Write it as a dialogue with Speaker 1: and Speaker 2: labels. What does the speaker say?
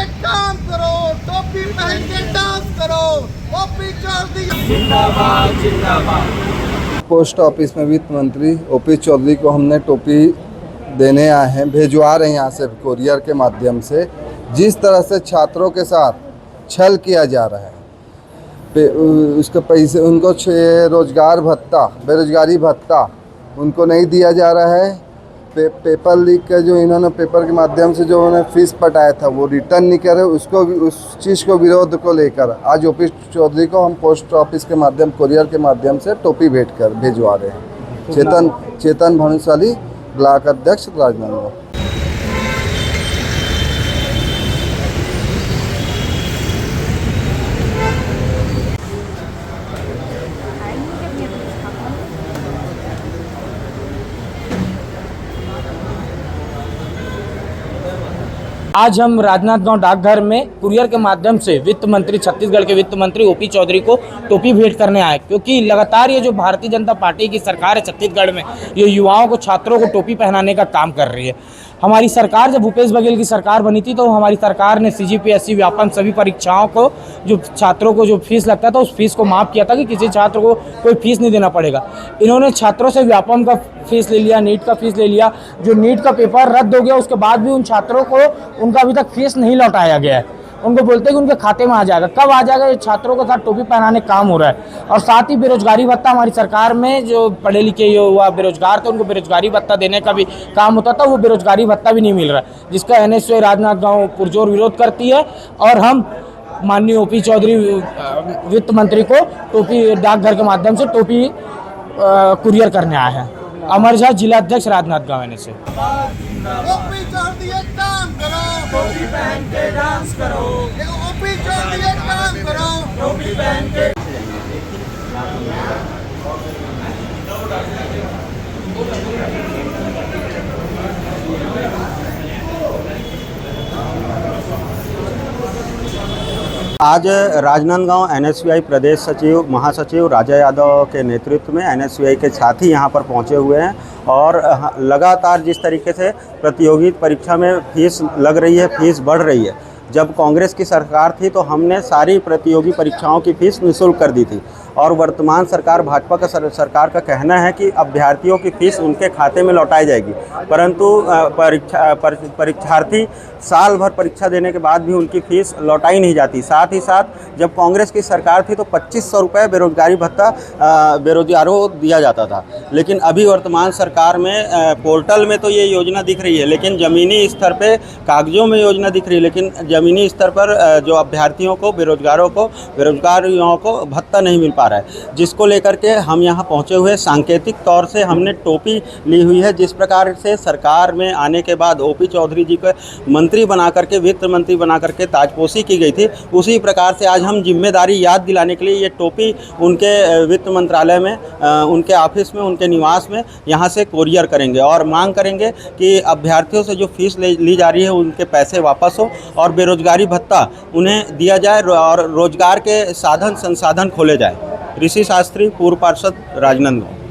Speaker 1: दिए काम करो, टोपी पहन के डांस करो, ओपी चौधरी
Speaker 2: जिंदाबाद जिंदाबाद।
Speaker 3: पोस्ट ऑफिस में वित्त मंत्री ओपी चौधरी को हमने टोपी देने आए हैं, भिजवा रहे हैं यहाँ से कोरियर के माध्यम से। जिस तरह से छात्रों के साथ छल किया जा रहा है, उसके पैसे उनको रोजगार भत्ता, बेरोजगारी भत्ता उनको नहीं दिया जा रहा है। पेपर लीक का जो इन्होंने पेपर के माध्यम से जो उन्होंने फीस पटाया था वो रिटर्न नहीं करे, उसको उस चीज़ को विरोध को लेकर आज ओपी चौधरी को हम पोस्ट ऑफिस के माध्यम कोरियर के माध्यम से टोपी भेंट कर भिजवा रहे हैं। चेतन भानुशाली, ब्लॉक अध्यक्ष, राजनांदगांव।
Speaker 2: आज हम राजनांदगांव डाकघर में कुरियर के माध्यम से वित्त मंत्री, छत्तीसगढ़ के वित्त मंत्री ओपी चौधरी को टोपी भेंट करने आए, क्योंकि लगातार ये जो भारतीय जनता पार्टी की सरकार है छत्तीसगढ़ में, ये युवाओं को, छात्रों को टोपी पहनाने का काम कर रही है। हमारी सरकार, जब भूपेश बघेल की सरकार बनी थी तो हमारी सरकार ने सीजीपीएससी व्यापम सभी परीक्षाओं को, जो छात्रों को जो फीस लगता था उस फीस को माफ़ किया था कि किसी छात्र को कोई फीस नहीं देना पड़ेगा। इन्होंने छात्रों से व्यापम का फीस ले लिया, नीट का फीस ले लिया। जो नीट का पेपर रद्द हो गया उसके बाद भी उन छात्रों को उनका अभी तक फीस नहीं लौटाया गया है। उनको बोलते हैं कि उनके खाते में आ जाएगा, कब आ जाएगा? ये छात्रों के साथ टोपी पहनाने काम हो रहा है। और साथ ही बेरोजगारी भत्ता, हमारी सरकार में जो पढ़े लिखे युवा बेरोजगार थे उनको बेरोजगारी भत्ता देने का भी काम होता था, वो बेरोजगारी भत्ता भी नहीं मिल रहा है, जिसका एनएसयूआई राजनांदगांव पुरजोर विरोध करती है। और हम माननीय ओपी चौधरी वित्त मंत्री को टोपी डाकघर के माध्यम से टोपी कुरियर करने आए हैं। अमर झा, जिला अध्यक्ष, राजनांदगांव एनएसयूआई।
Speaker 1: ओपी चौधरी एक काम करो,
Speaker 2: टोपी पहन के डांस करो,
Speaker 1: ओपी चौधरी एक काम करो,
Speaker 2: टोपी पहन के।
Speaker 4: आज राजनांदगांव एनएसयूआई प्रदेश सचिव महासचिव राजा यादव के नेतृत्व में एनएसयूआई के साथी यहाँ पर पहुँचे हुए हैं और लगातार जिस तरीके से प्रतियोगी परीक्षा में फीस लग रही है, फीस बढ़ रही है। जब कांग्रेस की सरकार थी तो हमने सारी प्रतियोगी परीक्षाओं की फीस निःशुल्क कर दी थी, और वर्तमान सरकार, भाजपा का सरकार का कहना है कि अभ्यर्थियों की फीस उनके खाते में लौटाई जाएगी, परंतु परीक्षार्थी साल भर परीक्षा देने के बाद भी उनकी फीस लौटाई नहीं जाती। साथ ही साथ जब कांग्रेस की सरकार थी तो 2500 रुपये बेरोजगारी भत्ता बेरोजगारों को दिया जाता था, लेकिन अभी वर्तमान सरकार में पोर्टल में तो ये योजना दिख रही है, लेकिन ज़मीनी स्तर पर कागजों में योजना दिख रही है, लेकिन ज़मीनी स्तर पर जो अभ्यर्थियों को, बेरोजगारों को, बेरोजगार युवाओं को भत्ता नहीं मिल पा रहा है, जिसको लेकर के हम यहाँ पहुँचे हुए। सांकेतिक तौर से हमने टोपी ली हुई है। जिस प्रकार से सरकार में आने के बाद ओपी चौधरी जी को मंत्री बना करके, वित्त मंत्री बना करके ताजपोशी की गई थी, उसी प्रकार से आज हम जिम्मेदारी याद दिलाने के लिए ये टोपी उनके वित्त मंत्रालय में, उनके ऑफिस में, उनके निवास में यहाँ से कोरियर करेंगे और मांग करेंगे कि अभ्यर्थियों से जो फीस ली जा रही है उनके पैसे वापस हो और बेरोजगारी भत्ता उन्हें दिया जाए और रोजगार के साधन संसाधन खोले जाए। ऋषि शास्त्री, पूर्व पार्षद, राजनांदगांव।